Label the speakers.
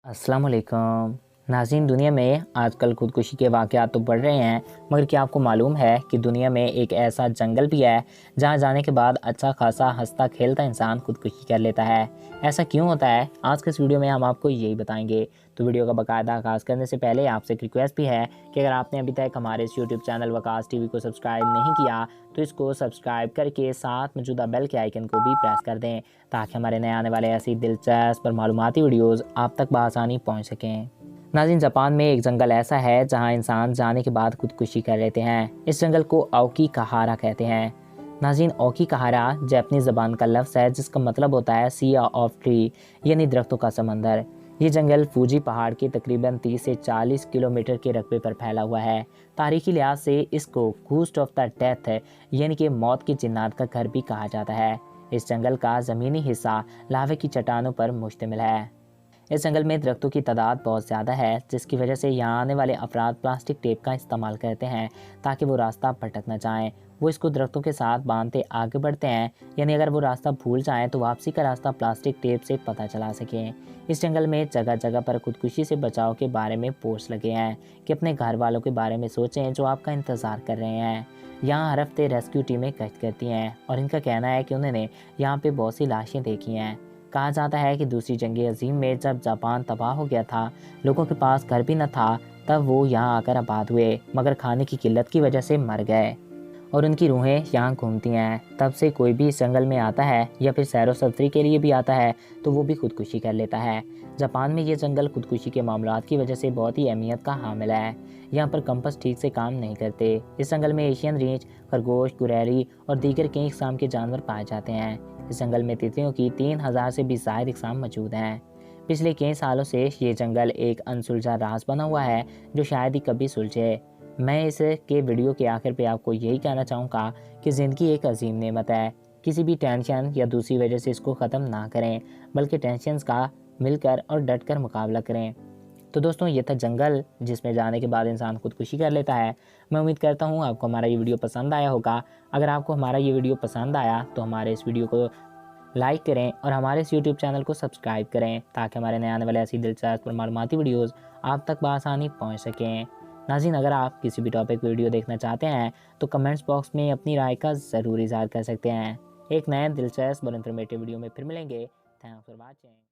Speaker 1: अस्सलाम वालेकुम नाज़रीन, दुनिया में आजकल खुदकुशी के वाक़यात तो बढ़ रहे हैं, मगर क्या आपको मालूम है कि दुनिया में एक ऐसा जंगल भी है जहां जाने के बाद अच्छा खासा हंसता खेलता इंसान खुदकुशी कर लेता है। ऐसा क्यों होता है, आज के इस वीडियो में हम आपको यही बताएंगे। तो वीडियो का बाकायदा आगाज़ करने से पहले आपसे एक रिक्वेस्ट भी है कि अगर आपने अभी तक हमारे इस यूट्यूब चैनल वकास टीवी को सब्सक्राइब नहीं किया तो इसको सब्सक्राइब करके साथ मौजूदा बेल के आइकन को भी प्रेस कर दें, ताकि हमारे नए आने वाले ऐसी दिलचस्प और मालूमाती वीडियोज़ आप तक बआसानी पहुँच सकें। नाज़रीन, जापान में एक जंगल ऐसा है जहां इंसान जाने के बाद खुदकुशी कर लेते हैं। इस जंगल को ओकी कहारा कहते हैं। नाज़रीन, ओकी कहारा जापानी ज़बान का लफ्ज़ है जिसका मतलब होता है सी ऑफ ट्री, यानी दरख्तों का समंदर। ये जंगल फूजी पहाड़ के तकरीबन 30 से 40 किलोमीटर के रकबे पर फैला हुआ है। तारीखी लिहाज से इसको घोस्ट ऑफ द डेथ यानी कि मौत की जिन्नात का घर भी कहा जाता है। इस जंगल का ज़मीनी हिस्सा लावे की चट्टानों पर मुश्तमिल है। इस जंगल में दरख्तों की तादाद बहुत ज़्यादा है, जिसकी वजह से यहाँ आने वाले अफराद प्लास्टिक टेप का इस्तेमाल करते हैं ताकि वो रास्ता भटक न जाएं। वो इसको दरख्तों के साथ बांधते आगे बढ़ते हैं, यानी अगर वो रास्ता भूल जाएं तो वापसी का रास्ता प्लास्टिक टेप से पता चला सकें। इस जंगल में जगह जगह पर खुदकुशी से बचाव के बारे में पोस्ट लगे हैं कि अपने घर वालों के बारे में सोचें जो आपका इंतज़ार कर रहे हैं। यहाँ हर हफ्ते रेस्क्यू टीमें गश्त करती हैं और इनका कहना है कि उन्होंने यहाँ पे बहुत सी लाशें देखी हैं। कहा जाता है कि दूसरी जंग अजीम में जब जापान तबाह हो गया था, लोगों के पास घर भी न था, तब वो यहाँ आकर आबाद हुए, मगर खाने की किल्लत की वजह से मर गए और उनकी रूहें यहाँ घूमती हैं। तब से कोई भी इस जंगल में आता है या फिर सैर व सफरी के लिए भी आता है तो वो भी खुदकुशी कर लेता है। जापान में ये जंगल खुदकुशी के मामलात की वजह से बहुत ही अहमियत का हामिल है। यहाँ पर कंपास ठीक से काम नहीं करते। इस जंगल में एशियन रींछ, खरगोश, गुरैली और दीगर कई किस्म के जानवर पाए जाते हैं। इस जंगल में तितलियों की 3000 से भी ज़ायद इकसाम मौजूद हैं। पिछले कई सालों से ये जंगल एक अनसुलझा राज बना हुआ है जो शायद ही कभी सुलझे। मैं इस के वीडियो के आखिर पे आपको यही कहना चाहूँगा कि ज़िंदगी एक अजीम नेमत है। किसी भी टेंशन या दूसरी वजह से इसको ख़त्म ना करें, बल्कि टेंशन्स का मिलकर और डट कर मुकाबला करें। तो दोस्तों, ये था जंगल जिसमें जाने के बाद इंसान खुदकुशी कर लेता है। मैं उम्मीद करता हूँ आपको हमारा ये वीडियो पसंद आया होगा। अगर आपको हमारा ये वीडियो पसंद आया तो हमारे इस वीडियो को लाइक करें और हमारे इस यूट्यूब चैनल को सब्सक्राइब करें, ताकि हमारे नए आने वाले ऐसी दिलचस्प और मालूमाती वीडियोज़ आप तक बआसानी पहुँच सकें। नाज़रीन, अगर आप किसी भी टॉपिक वीडियो देखना चाहते हैं तो कमेंट्स बॉक्स में अपनी राय का ज़रूर इज़हार कर सकते हैं। एक नए दिलचस्प और इन्फॉर्मेटिव वीडियो में फिर मिलेंगे। Thanks for watching.